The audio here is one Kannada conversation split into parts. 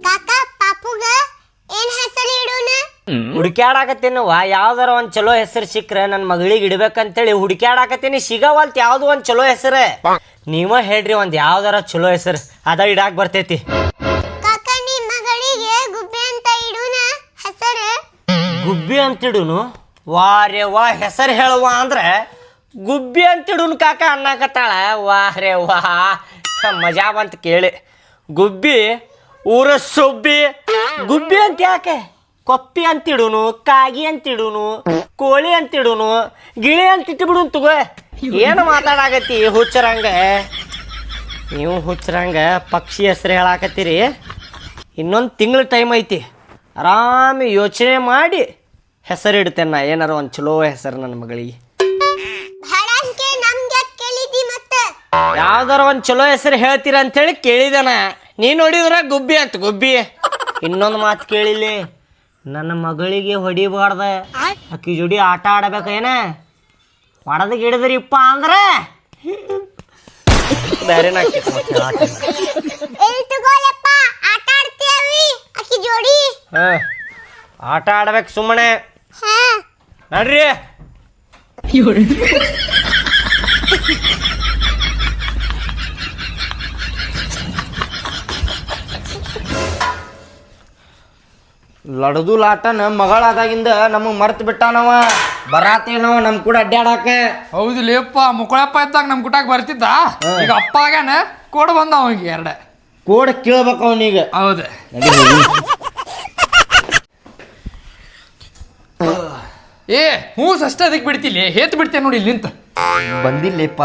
ಕಾಕ ಪಾಪುಗ ಏನ್ ಹೆಸರು ಇಡೋಣ? ಹುಡುಕ್ಯಾಡಕತ್ತೀನವ್ವ. ಯಾವ್ದಾರ ಒಂದ್ ಚಲೋ ಹೆಸರು ಸಿಕ್ಕ್ರೆ ನನ್ನ ಮಗಳಿಗೆ ಇಡ್ಬೇಕಂತೇಳಿ ಹುಡುಕ್ಯಾಡಕತ್ತೀನಿ. ಸಿಗವಲ್ತ್ ಯಾವ್ದು ಒಂದ್ ಚಲೋ ಹೆಸರು. ನೀವ ಹೇಳ್ರಿ ಒಂದ್ ಯಾವ್ದಾರ ಚಲೋ ಹೆಸರು ಅದ ಇಡಾಕ್ ಬರ್ತೈತಿ. ಕಾಕ ನಿಮ್ ಮಗಳಿಗೆ ಗುಬ್ಬಿ ಅಂತ ಇಡೋಣ ಹೆಸರು? ಗುಬ್ಬಿ ಅಂತಿಡುನು? ವಾ ರೇ ವಾ, ಹೆಸರು ಹೇಳುವ ಅಂದ್ರೆ ಗುಬ್ಬಿ ಅಂತಿಡುನು ಕಾಕ ಅನ್ನಕತ್ತಾಳ. ವಾ ರೇ ವಾ, ಮಜಾ ಬಂತ ಕೇಳಿ. ಗುಬ್ಬಿ ಊರ ಸುಬ್ಬಿ. ಗುಬ್ಬಿ ಅಂತ ಯಾಕೆ? ಕೊಪ್ಪಿ ಅಂತಿಡುನು, ಕಾಗಿ ಅಂತಿಡುನು, ಕೋಳಿ ಅಂತಿಡುನು, ಗಿಳಿ ಅಂತಿಟ್ಬಿಡು ತಗೋ. ಏನು ಮಾತಾಡಕತ್ತಿ ಹುಚ್ಚರಂಗ? ನೀವು ಹುಚ್ಚರಂಗ ಪಕ್ಷಿ ಹೆಸರು ಹೇಳಾಕತ್ತೀರಿ. ಇನ್ನೊಂದು ತಿಂಗಳ ಟೈಮ್ ಐತಿ, ಆರಾಮ ಯೋಚನೆ ಮಾಡಿ ಹೆಸರು ಇಡ್ತೇನೆ ನಾ. ಏನಾರ ಒಂದು ಚಲೋ ಹೆಸರು ನನ್ನ ಮಗಳಿಗೆ. ಯಾವ್ದಾರ ಒಂದು ಚಲೋ ಹೆಸರು ಹೇಳ್ತೀರ ಅಂತೇಳಿ ಕೇಳಿದನ. ನೀ ನೋಡಿದ್ರ ಗುಬ್ಬಿ ಅಂತ ಗುಬ್ಬಿ. ಇನ್ನೊಂದು ಮಾತು ಕೇಳಿಲ್ಲಿ, ನನ್ನ ಮಗಳಿಗೆ ಹೊಡಿಬಾರ್ದ, ಅಕ್ಕಿ ಜೋಡಿ ಆಟ ಆಡಬೇಕೇನ? ಹೊಡೆದ ಗಿಡದ್ರಿಪ್ಪ ಅಂದ್ರೆ ಬೇರೆ ಆಟ ಆಡ್ಬೇಕು ಸುಮ್ಮನೆ. ನಡ್ರಿ. ಲಡ್ದು ಲಾಟನ ಮಗಳಾದಾಗಿಂದ ನಮಗ್ ಮರ್ತ್ ಬಿಟ್ಟಾನವ. ಬರಾತೇನವ ನಮ್ ಕೂಡ ಅಡ್ಡಾಡಾಕ. ಹೌದು ಲೇಪ್ಪ, ಮುಕ್ಕಳಪ್ಪ ಇದ್ದಾಗ ನಮ್ ಕುಟಾಕ್ ಬರ್ತಿದ್ದ. ಈಗ ಅಪ್ಪ ಆಗ್ಯಾನ, ಕೋಡ್ ಬಂದ ಅವಂಗೆ ಎರಡ ಕೋಡ್ ಕೇಳ್ಬೇಕು ಅವನಿಗೆ. ಹೌದು. ಏ ಹೂಸ್ ಅಷ್ಟೇ ಅದಕ್ಕೆ ಬಿಡ್ತಿಲ್ಲ, ಹೇತ್ ಬಿಡ್ತೇನೆ ನೋಡಿ ಇಲ್ಲಿ ನಿಂತ. ಬಂದಿಲ್ಲಪ್ಪ.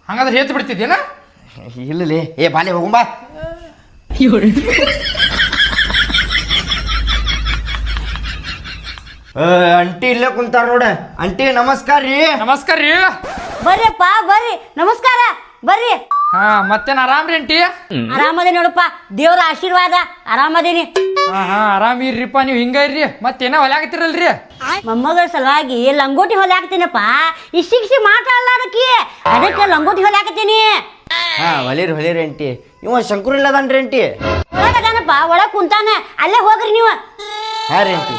ಹಂಗಾದ್ರೆ ಹೇತ್ ಬಿಡ್ತಿದ್ದೇನ? ಇಲ್ಲಲೇ. ಏ ಬಾಲೆ ಹೋಗುಂಬ. ಅಂಟಿ ಇಲ್ಲೇ ಕುಂತಾರ ನೋಡ. ಅಂಟಿ ನಮಸ್ಕಾರ ರೀ. ನಮಸ್ಕಾರ ರೀ. ಬರ್ರಿಪ್ಪ ಬರ್ರಿ, ನಮಸ್ಕಾರ ಬರ್ರಿ. ಹಾ, ಮತ್ತೇನ್ ಆರಾಮ್ರಿ ಅಂಟಿ? ಆರಾಮದೇ ನೋಡಪ್ಪ, ದೇವ್ರ ಆಶೀರ್ವಾದ. ಆರಾಮದೇನಿ. ಹಾ ಆರಾಮ್ ಇರ್ರಿಪ್ಪ. ನೀವು ಹಿಂಗ ಇರ್ರಿ. ಮತ್ತೇನ ಹೊಲ್ಯಾಕತ್ತಿರಲ್ರಿ? ಮೊಮ್ಮಗಳ ಸಲುವಾಗಿ ಲಂಗೋಟಿ ಹೊಲ್ಯಾಕತ್ತೀನಪ್ಪ. ಇಷ್ಟಿಕ್ಷಿ ಮಾತಾಡ್ಲಾರಕಿ, ಅದಕ್ಕೆ ಲಂಗೋಟಿ ಹೊಲ್ಯಾಕತ್ತೀನಿ. ಹಾ ಹೊಲಿರಿ ಅಂಟಿ. ಇವ ಶಂಕರ್ ಇಲ್ಲದನ್ರಿ ಅಂಟಿ? ಒಳಗದಾನಪ್ಪ, ಒಳಗ್ ಕುಂತಾನ. ಅಲ್ಲೇ ಹೋಗ್ರಿ ನೀವು. ಹಾ ರೀ ಅಂಟಿ.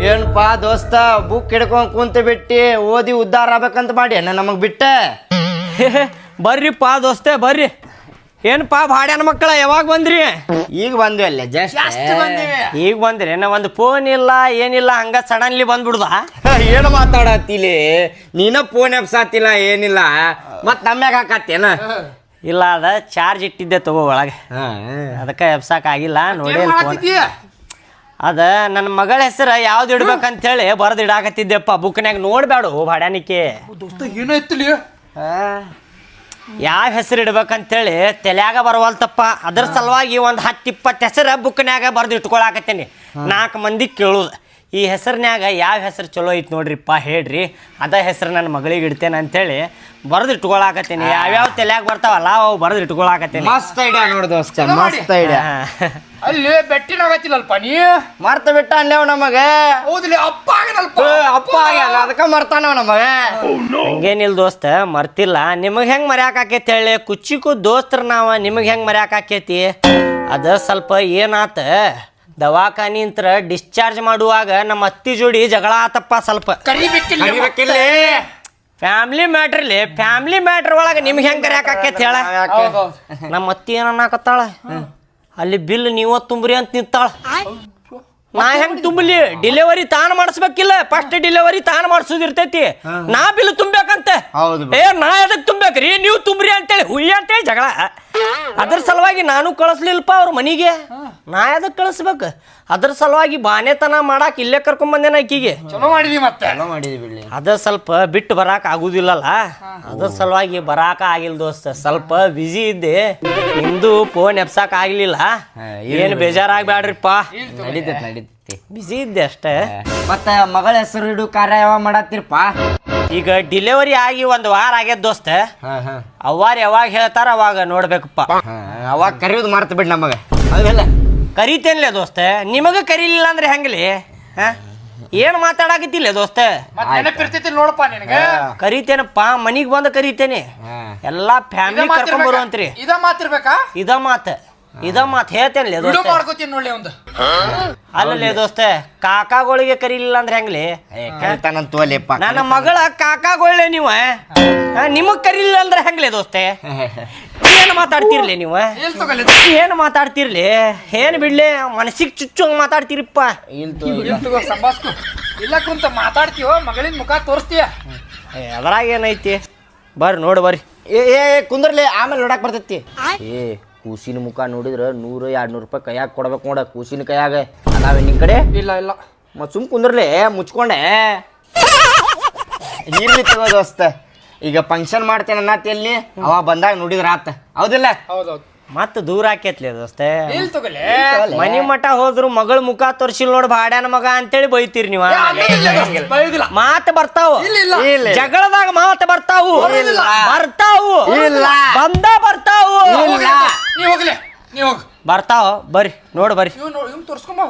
ಏನಪ್ಪಾ ದೋಸ್ತ, ಬುಕ್ ಹಿಡ್ಕೊಂಡ್ ಕುಂತ ಬಿಟ್ಟಿ ಓದಿ ಉದ್ಧಾರ ಆಗ್ಬೇಕಂತ ಮಾಡಿ ನಮಗ್ ಬಿಟ್ಟ. ಬರ್ರಿಪ್ಪ ದೋಸ್ತೆ ಬರ್ರಿ. ಏನಪ್ಪಾ ಭಾಡ್ಯಾನ ಮಕ್ಕಳ, ಯಾವಾಗ ಬಂದ್ರಿ? ಈಗ ಬಂದ್ವಿ ಅಲ್ಲೇ, ಜಸ್ಟ್ ಈಗ ಬಂದ್ರಿ. ನಾ ಒಂದು ಫೋನ್ ಇಲ್ಲ ಏನಿಲ್ಲ, ಹಂಗ ಸಡನ್ಲಿ ಬಂದ್ಬಿಡುದ? ಏನು ಮಾತಾಡತ್ತಿಲಿ ನೀನ? ಫೋನ್ ಎಬ್ಸಾತಿಲ್ಲ ಏನಿಲ್ಲ, ಮತ್ ನಮ್ಯಾಗ ಹಾಕತ್ತೇನ? ಇಲ್ಲ, ಅದ ಚಾರ್ಜ್ ಇಟ್ಟಿದ್ದೆ ತಗೋ ಒಳಗೆ, ಅದಕ್ಕೆ ಎಬ್ಸಾಕ್ ಆಗಿಲ್ಲ. ನೋಡಿ ಅದ ನನ್ನ ಮಗಳ ಹೆಸರು ಯಾವ್ದು ಇಡ್ಬೇಕಂತ ಹೇಳಿ ಬರ್ದು ಇಡಾಕತ್ತಿದ್ದೆಪ್ಪ ಬುಕ್ನ್ಯಾಗ. ನೋಡ್ಬೇಡು ಭಾಡ್ಯಾನಿಕೆ ದೋಸ್ತ ಏನೋ ಎತ್ತಲಿ. ಯಾವ ಹೆಸರು ಇಡ್ಬೇಕಂತೇಳಿ ತಲೆಯಾಗ ಬರವಲ್ತಪ್ಪ. ಅದ್ರ ಸಲುವಾಗಿ ಒಂದು 10-20 ಹೆಸರು ಬುಕ್ನ್ಯಾಗ ಬರ್ದು ಇಟ್ಕೊಳಕತ್ತೇನಿ. 4 ಮಂದಿ ಕೇಳುದು, ಈ ಹೆಸರಿನ್ಯಾಗ ಯಾವ ಹೆಸರು ಚಲೋ ಐತಿ ನೋಡ್ರಿಪ್ಪ ಹೇಳ್ರಿ, ಅದ ಹೆಸರು ನನ್ನ ಮಗಳಿಗೆ ಇಡ್ತೇನೆ ಅಂತೇಳಿ ಬರ್ದು ಇಟ್ಕೊಳಕತ್ತೇನಿ. ಯಾವ್ಯಾವ ತಲೆಯಾಗ ಬರ್ತಾವಲ್ಲ ಅವು ಬರ್ದು ಇಟ್ಕೊಳಕತ್ತೇನಿ. ಮಸ್ತ್ ಐಡಿಯಾ ನೋಡಿ ದೋಸ್ತ, ಮಸ್ತ್ ಐಡಿಯಾ. ಅಲ್ಲಿ ಬೆಟ್ಟಿನಾಗತ್ತಿಲ್ಲಲ್ಪ ನೀ? ಮರ್ತ ಬಿಟ್ಟ ಅಲ್ಲೇವ್ ನಮಗ. ಹೌದಿಲ್ಲ, ಅಪ್ಪ ಆಗನಲ್ಪ. ಅಪ್ಪ ಆಗ್ಯಾನ, ಅದಕ್ಕ ಮರ್ತಾನವ ನಮಗ. ಹಂಗೇನಿಲ್ಲ ದೋಸ್ತ, ಮರ್ತಿಲ್ಲ. ನಿಮಗ್ ಹೆಂಗ್ ಮರ್ಯಾಕ ಆಕೇತಿ ಹೇಳಿ? ಕುಚ್ಚಿಕು ದೋಸ್ತರ ನಾವ, ನಿಮಗ್ ಹೆಂಗ್ ಮರ್ಯಾಕ ಆಕೇತಿ? ಅದ ಸ್ವಲ್ಪ ಏನಾತ, ದವಾಖಾನಿ ಅಂತ ಡಿಸ್ಚಾರ್ಜ್ ಮಾಡುವಾಗ ನಮ್ಮ ಅತ್ತಿ ಜೋಡಿ ಜಗಳ ಆತಪ್ಪ. ಸ್ವಲ್ಪ ಕರಿಬೇಕಿಲ್ಲ. ಫ್ಯಾಮಿಲಿ ಮ್ಯಾಟ್ರಲ್ಲಿ, ಫ್ಯಾಮಿಲಿ ಮ್ಯಾಟ್ರ್ ಒಳಗೆ ನಿಮ್ಗೆ ಹೆಂಗ್ ಕರ್ಯಾಕ ಆಕೇತಿ ಹೇಳ? ನಮ್ಮ ಅತ್ತಿ ಏನನ್ನಾಕತ್ತಾಳ, ಅಲ್ಲಿ ಬಿಲ್ ನೀವ ತುಂಬ್ರಿ ಅಂತ ನಿಂತಾಳ. ನಾ ಹೆಂಗ್ ತುಂಬಲಿ? ಡಿಲಿವರಿ ತಾನು ಮಾಡಿಸ್ಬೇಕಿಲ್ಲ, ಫಸ್ಟ್ ಡಿಲಿವರಿ ತಾನು ಮಾಡಿಸೋದಿರ್ತೈತಿ. ನಾ ಬಿಲ್ ತುಂಬೇಕಂತ. ಏ ನಾ ಎದಕ್ ತುಂಬೇಕ್ರಿ, ನೀವು ತುಂಬ್ರಿ ಅಂತೇಳಿ ಹುಯ್ಯ ಅಂತೇಳಿ ಜಗಳ. ಅದ್ರ ಸಲುವಾಗಿ ನಾನು ಕಳಿಸ್ಲಿಲ್ಪ ಅವ್ರ ಮನಿಗೆ. ನಾ ಎದಕ್ ಕಳಿಸ್ಬೇಕು? ಅದ್ರ ಸಲುವಾಗಿ ಬಾನೆತನ ಮಾಡಾಕ್ ಇಲ್ಲೇ ಕರ್ಕೊಂಡ್ ಬಂದೇನ ಆಕಿಗೆ. ಚಲೋ ಮಾಡಿದ್ವಿ, ಮತ್ತೆ ಬಿಡ್ಲಿ. ಅದ ಸ್ವಲ್ಪ ಬಿಟ್ಟು ಬರಾಕ ಆಗುದಿಲ್ಲಲ್ಲ, ಅದ್ರ ಸಲುವಾಗಿ ಬರಾಕ ಆಗಿಲ್ಲ ದೋಸ್ತ. ಸ್ವಲ್ಪ ಬಿಜಿ ಇದ್ದೆ, ನಿಮ್ದು ಫೋನ್ ಎಬ್ಸಾಕ್ ಆಗ್ಲಿಲ್ಲ. ಏನ್ ಬೇಜಾರಾಗ್ಬ್ಯಾಡ್ರಿಪ್ಪ, ನಡೀತೈತಿ. ಬಿಜಿ ಇದ್ದೆ ಅಷ್ಟೇ. ಮತ್ತ ಮಗಳ ಹೆಸರು ಇಡು ಕಾರ್ಯ ಯಾವಾಗ ಮಾಡತ್ತೀರಪ್ಪ? ಈಗ ಡಿಲಿವರಿ ಆಗಿ 1 ವಾರ ಆಗ್ಯದ ದೋಸ್ತ. ಅವಾರ ಯಾವಾಗ ಹೇಳ್ತಾರ ಅವಾಗ ನೋಡ್ಬೇಕಪ್ಪ. ಅವಾಗ ಕರಿಯೋದು ಮರ್ತ ಬಿಡ್ ನಮಗ. ಅದೆಲ್ಲ ಕರಿತೇನ್ಲೇ ದೋಸ್ತ, ನಿಮಗ ಕರೀಲಿಲ್ಲ ಅಂದ್ರೆ ಹೆಂಗ್ಲಿ? ಏನ್ ಮಾತಾಡಕತ್ತಿಲ್ಲ ದೋಸ್ತ? ಮತ್ತೆ ನೆನಪಿರ್ತೈತಿ ನೋಡಪ್ಪ ನಿನಗೆ. ಕರಿತೇನಪ್ಪ, ಮನಿಗ್ ಬಂದು ಕರಿತೇನೆ. ಎಲ್ಲಾ ಫ್ಯಾಮಿಲಿ ಕರ್ಕೊಂಡ್ ಬರುವಂತ್ರಿ. ಇದ ಮಾತಿರ್ಬೇಕಾ? ಇದ ಮಾತ್ ಹೇಳ್ತೇನ್ಲಿ ವಿಡಿಯೋ ದೋಸ್ತ. ಮಾಡ್ಕೋತೀನಿ ನೋಡ್ಲಿ ಒಂದು. ಅಲ್ಲೇ ದೋಸ್ತ, ಕಾಕಾಗಳಿಗೆ ಕರೀಲಿಲ್ಲ ಅಂದ್ರೆ ಹೆಂಗ್ಲಿ? ಕರಿತಾನಂತೋಲೆಪ್ಪ. ನನ್ನ ಮಗಳ ಕಾಕಾಗೊಳ್ಳೆ ನೀವು ನಿಮಗ್ ಕರೀಲಿಲ್ಲ ಅಂದ್ರೆ ಹೆಂಗ್ಲಿ ದೋಸ್ತೆ? ಏನ್ ಮಾತಾಡ್ತಿರ್ಲಿ ನೀವು? ಎಲ್ಲಿ ತಗೊಳ್ಳಿ ಏನ್ ಮಾತಾಡ್ತಿರ್ಲಿ? ಏನ್ ಬಿಡ್ಲಿ, ಮನಸ್ಸಿಗೆ ಚುಚ್ಚು ಮಾತಾಡ್ತಿರಿಪ್ಪ. ತಗೋ ಸಂಭಾಸ್ಕೊ. ಇಲ್ಲ ಕುಂತ ಮಾತಾಡ್ತೀವೋ ಮಗಳಿನ ಮುಖ ತೋರಿಸ್ತೀಯ. ಅದ್ರಾಗ ಏನೈತಿ? ಬರ್ರಿ ನೋಡಿ ಬರ್ರಿ. ಏ ಕುಂದ್ರಲಿ, ಆಮೇಲೆ ನೋಡಕ್ ಬರ್ತೈತಿ. ಏ ಕೂಸಿನ ಮುಖ ನೋಡಿದ್ರ 100-200 ರೂಪಾಯಿ ಕೈಯಾಗ ಕೊಡ್ಬೇಕು ನೋಡ. ಕೂಸಿನ ಕೈಯಾಗ ಅದಾವೆ ನಿನ್ ಕಡೆ? ಇಲ್ಲ ಮತ್ ಸುಮ್ ಕುಂದ್ರಲಿ, ಮುಚ್ಕೊಂಡೆ. ಇರ್ಲಿ ತಗೋ ದೋಸ್ತ, ಈಗ ಫಂಕ್ಷನ್ ಮಾಡ್ತೇನೆ ಅನ್ನತ್ತಿ ಅವ ಬಂದಾಗ ನೋಡಿದ್ರ ಆತ, ಹೌದಿಲ್ಲ? ಹೌದೌದು. ಮತ್ತ ದೂರ ಆಕೇತ್ಲಿ ದೋಸ್ತೆ. ಎಲ್ಲಿ ತಗೊಳ್ಳಿ ಮನಿ ಮಠ ಹೋದ್ರು ಮಗಳ ಮುಖ ತೋರ್ಸಿಲ್ ನೋಡ್ ಬಾಡ್ಯಾನ ಮಗ ಅಂತೇಳಿ ಬೈತೀರಿ ನೀವ. ಮಾತು ಬರ್ತಾವು, ಜಗಳದಾಗ ಮಾತು ಬರ್ತಾವು, ಬಂದ ಬರ್ತಾವು, ನೀ ಹೋಗ್ಲಿ, ನೀ ಹೋಗ್ ಬರ್ತಾವ. ಬರ್ರಿ ನೋಡಿ ಬರ್ರಿ, ಇವ್ ತೋರ್ಸ್ಕೊಂಬ.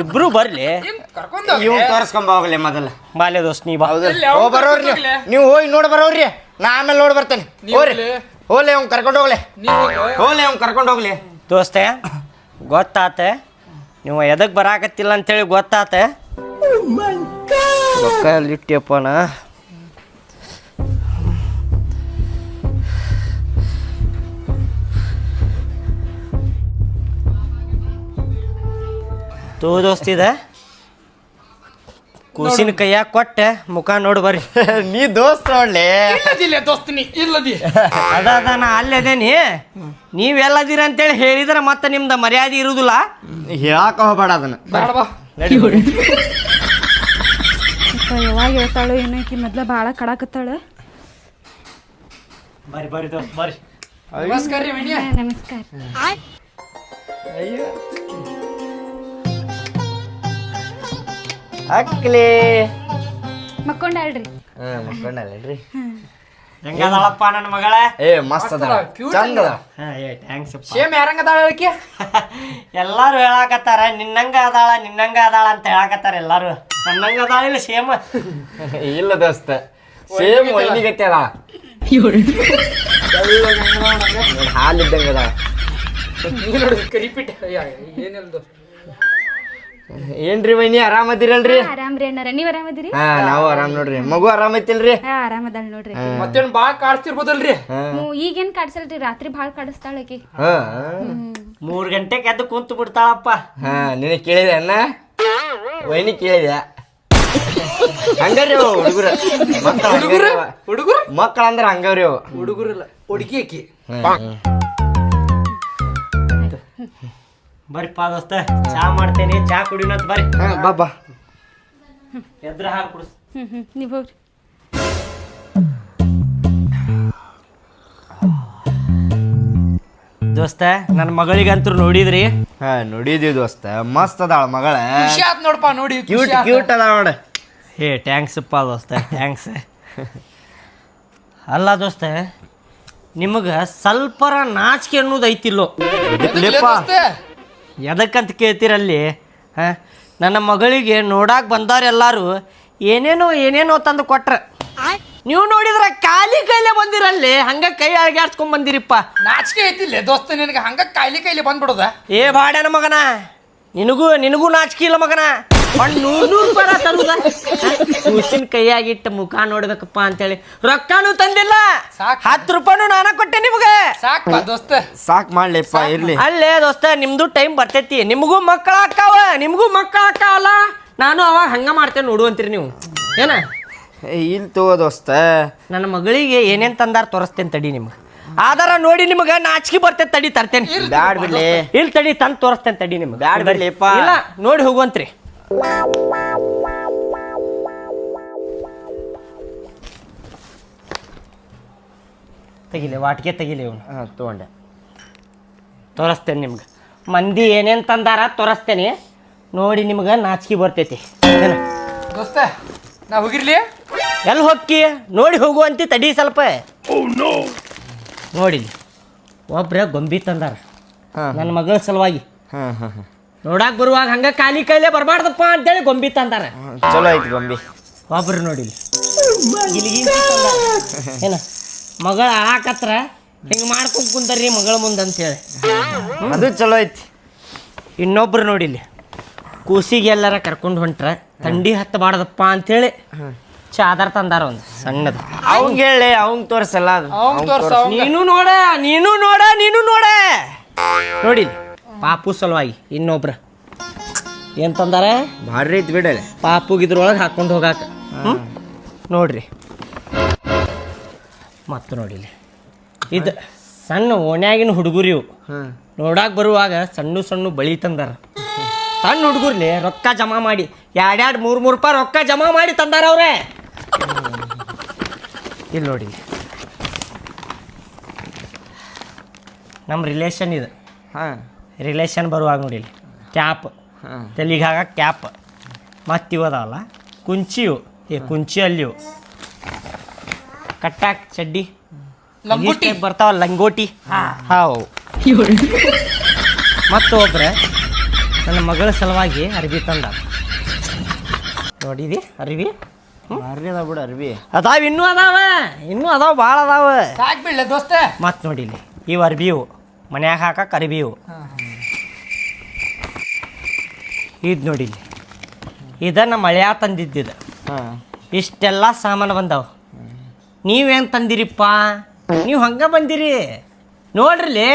ಇಬ್ರು ಬರ್ಲಿ. ಕರ್ಕೊಂಡ ಇವ್ ತೋರ್ಸ್ಕೊಂಬ ಹೋಗ್ಲಿ ಮೊದಲ. ಬಾಲ್ಯ ದೋಸ್ತ್ ನೀ ಬಾ. ಬರೋರ್ರಿ ನೀವು, ಹೋಗಿ ನೋಡಿ ಬರೋರ್ರಿ. ನಾ ಆಮೇಲೆ ನೋಡಿ ಬರ್ತೇನೆ. ಹೋಗ್ಲಿ ಅವ್ನ್ ಕರ್ಕೊಂಡು ಹೋಗ್ಲಿ. ಅವ್ನ್ ಕರ್ಕೊಂಡು ಹೋಗ್ಲಿ. ದೋಸ್ತೆ ಗೊತ್ತಾತ, ನೀವು ಎದಕ್ ಬರಾಕತ್ತಿಲ್ಲ ಅಂತೇಳಿ ಗೊತ್ತಾತ. ಇಟ್ಟಿಯಪ್ಪನ ದೋಸ್ತಿದ ಕೂಸಿನ ಕೈಯಾಗ ಕೊಟ್ಟೆ ಮುಖ ನೋಡಿ ಬರ್ರಿ. ನೀ ದೋಸ್ತ್ ನೋಡ್ಲಿ. ಇಲ್ಲದಿಲ್ಲ ದೋಸ್ತಿನಿ, ಇಲ್ಲದಿ ಅದ ನಾ ಅಲ್ಲೇದೇನಿ. ನೀವೆಲ್ಲದಿರ ಅಂತೇಳಿ ಹೇಳಿದ್ರೆ ಮತ್ತೆ ನಿಮ್ದ ಮರ್ಯಾದೆ ಇರುದಿಲ್ಲ. ಹೇಳಾಕ ಹೋಗ್ಬೇಡ ಅದನ್ನ. ಬೇಡ ಬಾ. ಯಾವಾಗ ಹೇಳ್ತಾಳು ಏನೈತಿ? ಮೊದ್ಲ ಭಾಳ ಕಡಾಕತ್ತಾಳ. ಬರ್ರಿ ಬರ್ರಿ ದೋಸ್ತ್ ಬರ್ರಿ. ನಮಸ್ಕಾರ ರೀ ವಿನಯ. ನಮಸ್ಕಾರ. ಅಕ್ಲಿ ಮಕ್ಕೊಂಡಾಳ್ರಿ. ಮಕ್ಕೊಂಡಲ್ರಿ. ಹೆಂಗದಾಳಪ್ಪ ನನ್ನ ಮಗಳ? ಏ ಮಸ್ತ್ ಅದ, ಚಂದ ಅದ. ಥ್ಯಾಂಕ್ಸ್. ಸೇಮ್ ಯಾರಂಗದಾಳ ಹೇಳಕ್ಕೆ? ಎಲ್ಲಾರು ಹೇಳಾಕತ್ತಾರ ನಿನ್ನಂಗ ಅದಾಳ ಅಂತ ಹೇಳಾಕತ್ತಾರ ಎಲ್ಲಾರು. ನನ್ನಂಗ ಅದಾಳ ಇಲ್ಲ ಸೇಮ್? ಇಲ್ಲ ದೋಸ್ತ, ಸೇಮ್ ಒಯ್ನಿಗತ್ತೆ ಅದ. ಹಾಲಿದ್ದಂಗ ಅದ. ನೀ ನೋಡಿ ರಿಪೀಟ್ ಏನಿಲ್ಲ ದೋಸ್ತ. ಏನ್ರಿ ವೈನಿ, ಆರಾಮದಿರಲ್ರಿ? ಆರಾಮ್ರಿ ಅಣ್ಣಾರ, ನೀವ್ ಆರಾಮದಿರಿ? ಹಾ ನಾವು ಆರಾಮ್ ನೋಡ್ರಿ. ಮಗು ಆರಾಮೈತಿಲ್ರಿ? ಹಾ ಆರಾಮದಾಳ ನೋಡ್ರಿ. ಮತ್ತೇನ್ ಬಾಳ ಕಾಡ್ತಿರ್ಬೋದಲ್ರಿ? ಈಗೇನ್ ಕಾಡ್ಸಲ್ರಿ, ರಾತ್ರಿ ಭಾಳ ಕಾಡಿಸ್ತಾಳ ಆಕಿ. 3 ಗಂಟೆಗೆ ಎದ್ದು ಕುಂತು ಬಿಡ್ತಾಳಪ್ಪ. ಹಾ ನಿನಗೆ ಕೇಳಿದೆ ಅಣ್ಣ, ವೈನಿ ಕೇಳಿದೆ. ಹಂಗಾರಿ ಹುಡುಗರು ಹುಡುಗರು ಮಕ್ಕಳ ಅಂದ್ರ ಹಂಗವ್ರಿ ಅವು. ಹುಡುಗರಲ್ಲ, ಹುಡುಗಿ ಆಕಿ. ಬರ್ರಿಪ್ಪ ದೋಸ್ತ, ಚಾ ಮಾಡ್ತೇನೆ, ಚಾ ಕುಡಿನಂತ ಬರ್ರಿ. ಬಾಬಾ ಎದ್ರ ಹಾಕಿ ಕುಡಿಸ್. ನೀವ್ ಹೋಗ್ರಿ. ದೋಸ್ತ ನನ್ನ ಮಗಳಿಗಂತೂ ನೋಡಿದ್ರಿ? ಹಾ ನೋಡಿದೀವಿ ದೋಸ್ತ, ಮಸ್ತ್ ಅದಾಳ ಮಗಳ. ಖುಷಿ ಆತ್ ನೋಡಪ್ಪ ನೋಡಿ. ಕ್ಯೂಟ್ ಅದಾಳ ನೋಡ. ಏ ಟ್ಯಾಂಕ್ಸ್ ಅಪ್ಪ ದೋಸ್ತ, ಟ್ಯಾಂಕ್ಸ್. ಅಲ್ಲ ದೋಸ್ತ, ನಿಮಗೆ ಸ್ವಲ್ಪರ ನಾಚಿಕೆ ಅನ್ನೋದು ಐತಿಲ್ಲೋ? ಎದಕ್ಕಂತ ಕೇಳ್ತೀರಲ್ಲಿ? ಹಾಂ, ನನ್ನ ಮಗಳಿಗೆ ನೋಡಾಕ್ ಬಂದವ್ರೆಲ್ಲರೂ ಏನೇನೋ ತಂದು ಕೊಟ್ರ. ನೀವು ನೋಡಿದ್ರ ಖಾಲಿ ಕೈಲೇ ಬಂದಿರಲ್ಲಿ, ಹಂಗ ಕೈ ಅಳಗ್ಯಾಡ್ಸ್ಕೊಂಡ್ ಬಂದಿರಿಪ್ಪ. ನಾಚಿಕೆ ಐತಿಲ್ಲ ದೋಸ್ತ ನಿನಗೆ? ಹಂಗ ಕಾಯಿಲೆ ಬಂದ್ಬಿಡೋದ? ಏ ಬಾಡ್ಯಾನ ಮಗನ, ನಿನಗೂ ನಾಚಿಕೆ ಇಲ್ಲ ಮಗನ. ಒಂದು 100 ರೂಪಾಯಿ ತರುದ ಕೂಸಿನ ಕೈಯಾಗಿಟ್ಟ ಮುಖ ನೋಡ್ಬೇಕಪ್ಪ ಅಂತೇಳಿ ರೊಕ್ಕನೂ ತಂದಿಲ್ಲ. 10 ರೂಪಾಯಿನೂ ನಾನ ಕೊಟ್ಟೆ ನಿಮ್ಗೆ. ಸಾಕಪ್ಪ ದೋಸ್ತ, ಸಾಕ್ ಮಾಡ್ಲಿಪ್ಪ, ಇರ್ಲಿ. ಅಲ್ಲೇ ದೋಸ್ತ, ನಿಮ್ದು ಟೈಮ್ ಬರ್ತೈತಿ, ನಿಮಗೂ ಮಕ್ಕಳ ಅಕ್ಕಾವಲ್ಲ. ನಾನು ಅವಾಗ ಹಂಗ ಮಾಡ್ತೇನೆ ನೋಡುವಂತೀರಿ ನೀವು ಏನ? ಇಲ್ಲಿ ತಗೋ ದೋಸ್ತ, ನನ್ನ ಮಗಳಿಗೆ ಏನೇನ್ ತಂದಾರ ತೋರಿಸ್ತೇನೆ ತಡಿ. ನಿಮ್ಗೆ ಆಧಾರ ನೋಡಿ ನಿಮ್ಗೆ ನಾಚಿಕೆ ಬರ್ತೈತೆ ತಡಿ, ತರ್ತೇನೆ. ಬ್ಯಾಡ್ ಬಿಡ್ಲಿ. ಇಲ್ಲಿ ತಡಿ, ತಂದು ತೋರಿಸ್ತೇನೆ ತಡಿ ನಿಮ್ಗೆ. ಬ್ಯಾಡ್ ಬಿಡ್ಲಿಪ್ಪ. ಇಲ್ಲ ನೋಡಿ ಹೋಗುವಂತ್ರಿ. ತೆಗಿಲೆ ವಾಟಿಗೆ ತೆಗಿಲಿ ಇವನು. ತಗೊಂಡೆ ತೋರಿಸ್ತೇನೆ ನಿಮ್ಗೆ. ಮಂದಿ ಏನೇನು ತಂದಾರ ತೋರಿಸ್ತೇನೆ ನೋಡಿ, ನಿಮ್ಗೆ ನಾಚಿಕೆ ಬರ್ತೈತಿ. ದೋಸ್ತ ನಾ ಹೋಗಿರ್ಲಿ? ಎಲ್ಲಿ ಹೊಕ್ಕಿ ನೋಡಿ ಹೋಗುವಂತಿ ತಡಿ ಸ್ವಲ್ಪ. ನೋಡಿ ಒಬ್ರ ಗೊಂಬಿ ತಂದಾರ ನನ್ನ ಮಗಳ ಸಲುವಾಗಿ. ನೋಡಾಕ್ ಬರುವಾಗ ಹಂಗ ಖಾಲಿ ಕೈಲೇ ಬರಬಾರ್ದಪ್ಪ ಅಂತೇಳಿ ಗೊಂಬಿ ತಂದಾರ. ಚಲೋ ಐತಿ ಗೊಂಬಿ. ಒಬ್ರು ನೋಡಿಲ್ಲ ಏನ ಮಗಳ ಆಕತ್ರ ಹಿಂಗೆ ಮಾಡ್ಕೊಂಡ್ ಕುಂತಾರ್ರಿ ಮಗಳ ಮುಂದೆ ಅಂತೇಳಿ. ಅದು ಚಲೋ ಐತಿ. ಇನ್ನೊಬ್ರು ನೋಡಿಲ್ಲ ಕೂಸಿಗೆ ಎಲ್ಲಾರ ಕರ್ಕೊಂಡು ಹೊಂಟ್ರ ಥಂಡಿ ಹತ್ತಬಾರ್ದಪ್ಪ ಅಂತೇಳಿ ಚಾದರ್ ತಂದಾರ ಒಂದು ಸಣ್ಣದು. ಅವಂಗ ಹೇಳಿ ಅವಂಗ ತೋರ್ಸಲ್ಲ ಅದು. ನೀನು ನೋಡ ನೋಡಿ ಪಾಪು ಸಲುವಾಗಿ ಇನ್ನೊಬ್ರ ಏನ್ ತಂದಾರ ಭಾರಿ ಐತಿ ಬಿಡಲೆ. ಪಾಪುಗಿದ್ರೊಳಗೆ ಹಾಕೊಂಡು ಹೋಗಾಕ ನೋಡ್ರಿ. ಮತ್ತು ನೋಡಿಲಿ ಇದು ಸಣ್ಣ ಓಣ್ಯಾಗಿನ ಹುಡುಗರು ಇವು ನೋಡಾಕ್ ಬರುವಾಗ ಸಣ್ಣ ಸಣ್ಣ ಬಳಿ ತಂದಾರ. ಸಣ್ಣ ಹುಡುಗರ್ಲಿ ರೊಕ್ಕ ಜಮಾ ಮಾಡಿ 2-3 ರೂಪಾಯಿ ರೊಕ್ಕ ಜಮಾ ಮಾಡಿ ತಂದಾರ ಅವ್ರೆ. ಇಲ್ಲಿ ನೋಡಿ ನಮ್ಮ ರಿಲೇಷನ್ ಇದು. ರಿಲೇಷನ್ ಬರುವಾಗ ನೋಡಿಲಿ ಕ್ಯಾಪ್ ತಲೆಗೆ ಹಾಕ ಕ್ಯಾಪ್ ಮತ್ತು ಇವು ಅದಾವಲ್ಲ ಕುಂಚಿವು ಕುಂಚಿ ಅಲ್ಲಿವು ಕಟ್ಟಾಕ್ ಚಡ್ಡಿ ಲಂಗೋಟಿ ಬರ್ತಾವ ಲಂಗೋಟಿ ಹಾವು. ಮತ್ತು ಒಬ್ರೆ ನನ್ನ ಮಗಳ ಸಲುವಾಗಿ ಅರ್ಬಿ ತಂದ ನೋಡಿದಿ ಅರ್ಬಿ ಭಾರಿ ಅದಾವ ಬಿಡು ಅರ್ಬಿ. ಅದಾವ ಇನ್ನೂ ಅದಾವ ಭಾಳ ಅದಾವ. ಸಾಕ್ ಬಿಡ್ಲೆ ದೋಸ್ತ. ಮತ್ತು ನೋಡಿಲಿ ಇವು ಅರ್ಬಿವು ಮನ್ಯಾಗ ಹಾಕಕ್ಕೆ ಅರ್ಬಿವು. ಇದು ನೋಡಿಲಿ ಇದನ್ನು ಮಳೆಯ ತಂದಿದ್ದಿದ್ದು. ಇಷ್ಟೆಲ್ಲ ಸಾಮಾನು ಬಂದಾವ. ನೀವೇನು ತಂದಿರಿಪ್ಪ? ನೀವು ಹಂಗೆ ಬಂದಿರಿ ನೋಡ್ರಿ.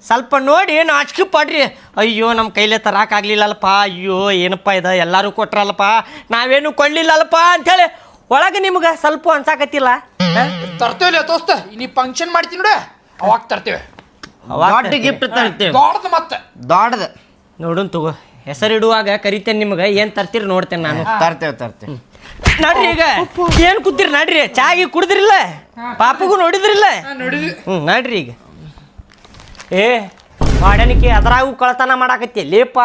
ಸ್ವಲ್ಪ ನೋಡಿ ನಾಚಿಕೆ ಪಡ್ರಿ. ಅಯ್ಯೋ ನಮ್ಮ ಕೈಲೇ ತರಕಾಗ್ಲಿಲ್ಲಲ್ಪ, ಅಯ್ಯೋ ಏನಪ್ಪ ಇದು ಎಲ್ಲರೂ ಕೊಟ್ರಲ್ಲಪ್ಪ ನಾವೇನು ಕೊಳ್ಳಿಲ್ಲಲ್ಪ ಅಂಥೇಳಿ ಒಳಗೆ ನಿಮ್ಗೆ ಸ್ವಲ್ಪ ಅನ್ಸಾಕತ್ತಿಲ್ಲ. ತರ್ತೇವೆ ದೋಸ್ತ. ನೀ ಫಂಕ್ಷನ್ ಮಾಡ್ತೀನಿ ನೋಡ ಅವಾಗ ತರ್ತೇವೆ. ದೊಡ್ಡ ಗಿಫ್ಟ್ ತರ್ತೇವೆ. ದೊಡ್ಡದು ಮತ್ತೆ ದೊಡ್ಡದು ನೋಡುನ್ ತಗೋ. ಹೆಸರಿಡುವಾಗ ಕರಿತೇನೆ ನಿಮ್ಗೆ ಏನು ತರ್ತೀರಿ ನೋಡ್ತೇನೆ ನಾನು. ತರ್ತೇವೆ. ನಡ್ರಿ ಈಗ ಏನು ಕೂತಿರಿ ನಡ್ರಿ. ಚಾಗಿ ಕುಡಿದ್ರಿಲ್ಲ ಪಾಪಗೂ ನೋಡಿದ್ರಿಲ್ಲ. ನಡ್ರಿ ಈಗ. ಮಾಡನಿಕೆ ಅದ್ರಾಗೂ ಕಳ್ತನ ಮಾಡಾಕತ್ತಿ ಲೇಪ.